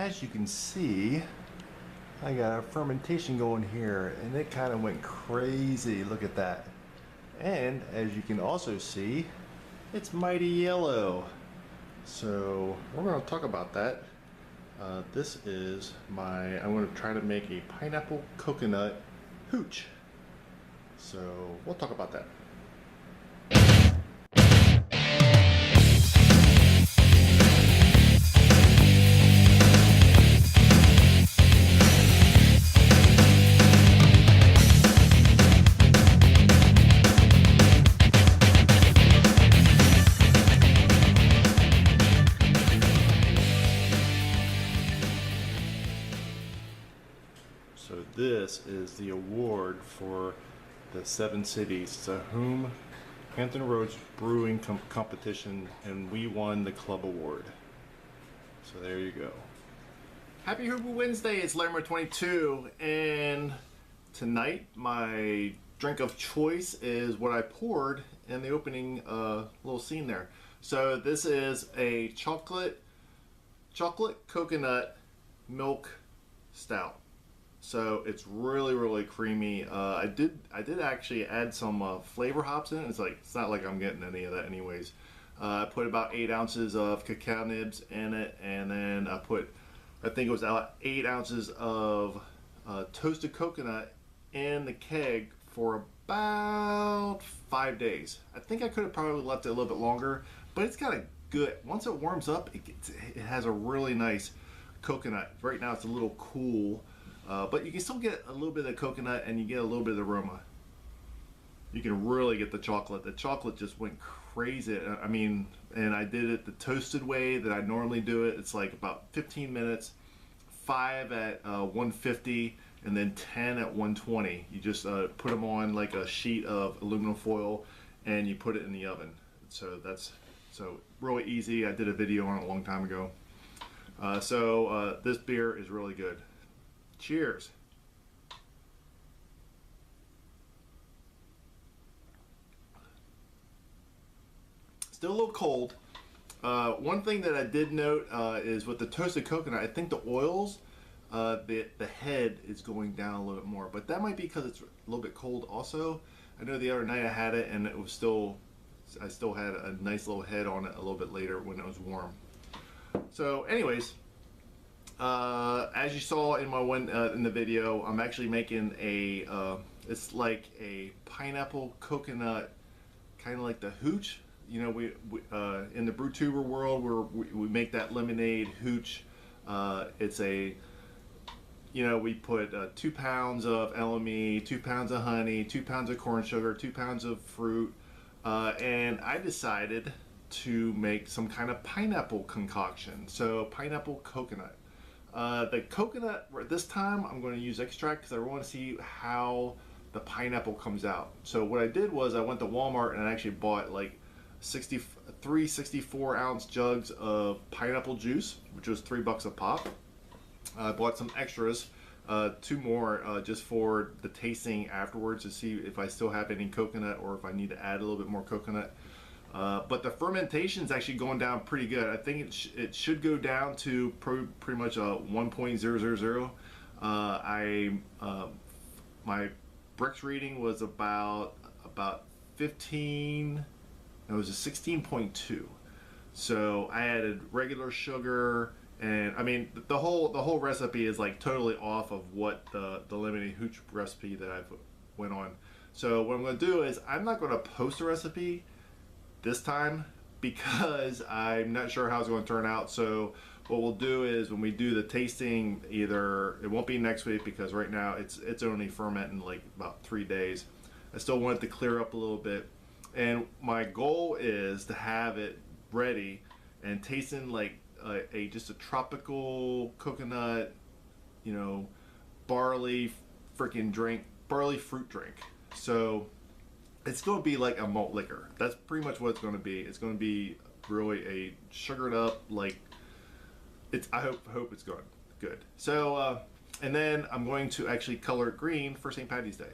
as you can see, I got a fermentation going here, and it kind of went crazy. Look at that. And as you can also see, it's mighty yellow. So we're going to talk about that. This is I'm going to try to make a pineapple coconut hooch. So we'll talk about that. So this is the award for the 7 cities. It's a Hampton Roads Brewing competition, and we won the club award. So there you go. Happy Homebrew Wednesday. It's Lammer 22, and tonight my drink of choice is what I poured in the opening little scene there. So this is a chocolate coconut milk stout. So it's really creamy. I did actually add some flavor hops in it. It's not like I'm getting any of that anyways. I put about 8 ounces of cacao nibs in it, and then I think it was 8 ounces of toasted coconut in the keg for about 5 days. I think I could have probably left it a little bit longer, but it's got a good, once it warms up, it has a really nice coconut. Right now it's a little cool. But you can still get a little bit of coconut, and you get a little bit of aroma. You can really get the chocolate. The chocolate just went crazy. I mean, and I did it the toasted way that I normally do it. It's like about 15 minutes, 5 at 150, and then 10 at 120. You just put them on like a sheet of aluminum foil, and you put it in the oven. So that's really easy. I did a video on it a long time ago. This beer is really good. Cheers. Still a little cold. One thing that I did note is with the toasted coconut, I think the oils, the head is going down a little bit more, but that might be because it's a little bit cold also. I know the other night I had it, and I still had a nice little head on it a little bit later when it was warm. So anyways, as you saw in my in the video, I'm actually making it's like a pineapple coconut, kind of like the hooch. You know, we in the brew tuber world, we make that lemonade hooch. It's we put 2 pounds of LME, 2 pounds of honey, 2 pounds of corn sugar, 2 pounds of fruit, and I decided to make some kind of pineapple concoction. So pineapple coconut. The coconut, this time I'm going to use extract because I want to see how the pineapple comes out. So what I did was I went to Walmart and I actually bought like 64 ounce jugs of pineapple juice, which was $3 a pop. I bought some extras, 2 more just for the tasting afterwards to see if I still have any coconut or if I need to add a little bit more coconut. But the fermentation is actually going down pretty good. I think it should go down to pretty much a 1.000. My Brix reading was about 15. It was a 16.2. So I added regular sugar, and I mean the whole recipe is like totally off of what the lemonade hooch recipe that I've went on. So what I'm going to do is I'm not going to post a recipe this time because I'm not sure how it's going to turn out. So what we'll do is when we do the tasting, either it won't be next week because right now it's only fermenting like about 3 days. I still want it to clear up a little bit, and my goal is to have it ready and tasting like just a tropical coconut, barley fruit drink. So it's going to be like a malt liquor. That's pretty much what it's going to be. It's going to be really a sugared up, like I hope it's good. So and then I'm going to actually color it green for St. Patty's Day.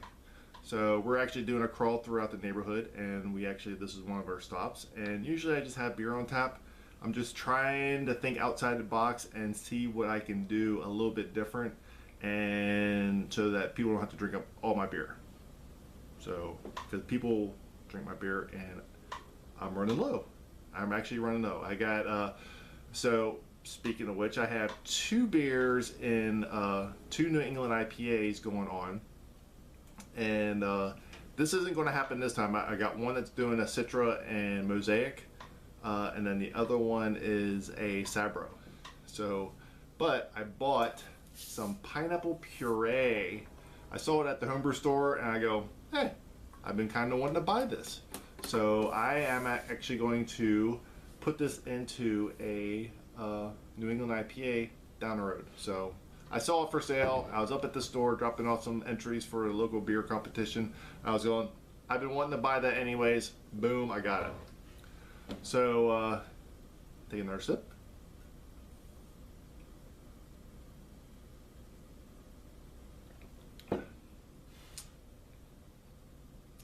So we're actually doing a crawl throughout the neighborhood, and this is one of our stops. And usually I just have beer on tap, I'm just trying to think outside the box and see what I can do a little bit different, and so that people don't have to drink up all my beer. So, because people drink my beer and I'm running low. I'm actually running low. I got, so speaking of which, I have 2 beers in 2 New England IPAs going on. And this isn't going to happen this time. I got one that's doing a Citra and Mosaic. And then the other one is a Sabro. So, but I bought some pineapple puree. I saw it at the homebrew store and I go, hey, I've been kind of wanting to buy this. So I am actually going to put this into a New England IPA down the road. So I saw it for sale. I was up at the store dropping off some entries for a local beer competition. I was going, I've been wanting to buy that anyways. Boom, I got it. So, take another sip.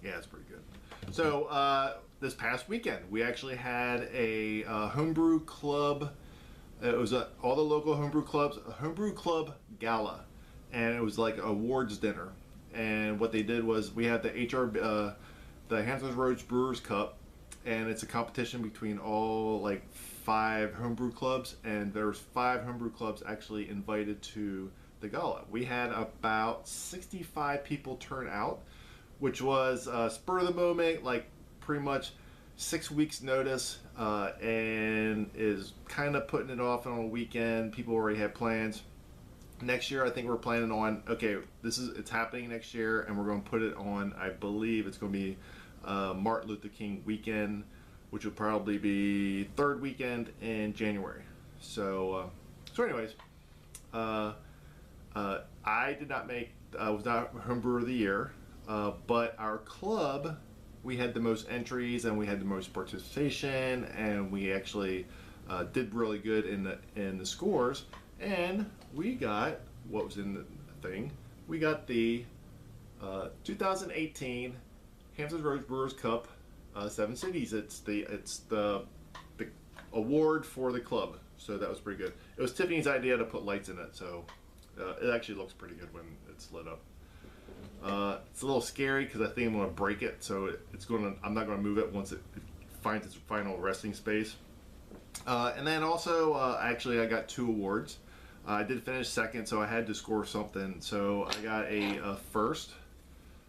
Yeah, it's pretty good. So, this past weekend, we actually had a homebrew club. It was all the local homebrew clubs, a homebrew club gala, and it was like an awards dinner. And what they did was we had the the Hamptons Roads Brewers Cup. And it's a competition between all like 5 homebrew clubs, and there's 5 homebrew clubs actually invited to the gala. We had about 65 people turn out, which was spur of the moment, like pretty much 6 weeks notice, and is kind of putting it off on a weekend. People already had plans. Next year, I think we're planning on, okay, it's happening next year, and we're going to put it on, I believe it's going to be Martin Luther King weekend, which will probably be 3rd weekend in January. So anyways, I did not was not homebrewer of the year, but our club, we had the most entries and we had the most participation, and we actually did really good in the scores, and we got what was in the thing. We got the 2018 Hamptons Roads Brewers Cup, 7 cities. It's the award for the club, so that was pretty good. It was Tiffany's idea to put lights in it, so it actually looks pretty good when it's lit up. It's a little scary because I think I'm going to break it, so I'm not going to move it once it finds its final resting space. And then also, actually, I got 2 awards. I did finish 2nd, so I had to score something. So I got a first.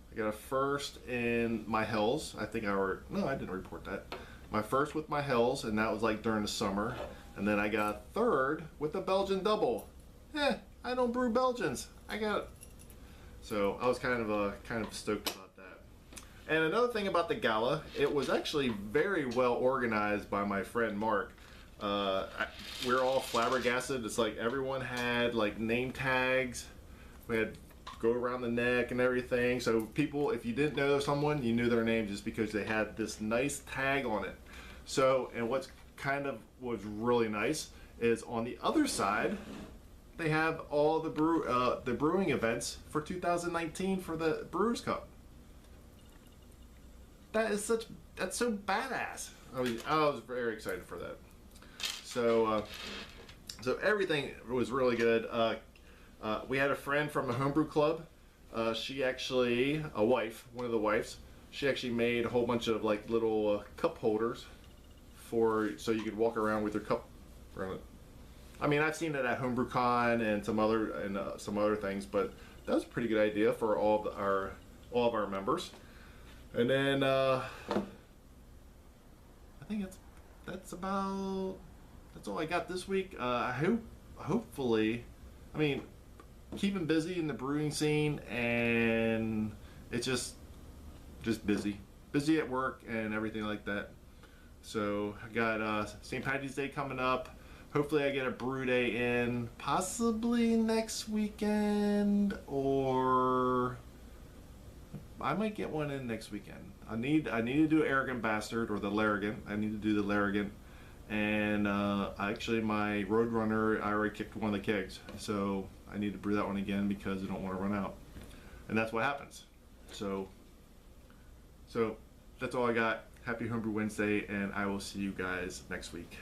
I got a first in my Hells. I didn't report that. My first with my Hells, and that was like during the summer. And then I got a 3rd with a Belgian double. I don't brew Belgians. So I was kind of stoked about that. And another thing about the gala, it was actually very well organized by my friend Mark. We're all flabbergasted. It's like everyone had like name tags. We had go around the neck and everything, so people, if you didn't know someone, you knew their name just because they had this nice tag on it. So, and what's kind of was really nice is on the other side they have all the brewing events for 2019 for the Brewers Cup. That's so badass. I was very excited for that. So everything was really good. We had a friend from a homebrew club. She actually, one of the wives, she actually made a whole bunch of like little cup holders so you could walk around with your cup around it. I mean, I've seen it at HomebrewCon and some other things, but that was a pretty good idea for all of our members. And then I think that's all I got this week. Hopefully, I mean, keeping busy in the brewing scene, and it's just busy at work and everything like that. So I got St. Patty's Day coming up. Hopefully I get a brew day in possibly next weekend, or I might get one in next weekend. I need to do Arrogant Bastard or the Larrogant. I need to do the Larrogant. And actually my Roadrunner, I already kicked one of the kegs, so I need to brew that one again because I don't want to run out. And that's what happens. So that's all I got. Happy Homebrew Wednesday, and I will see you guys next week.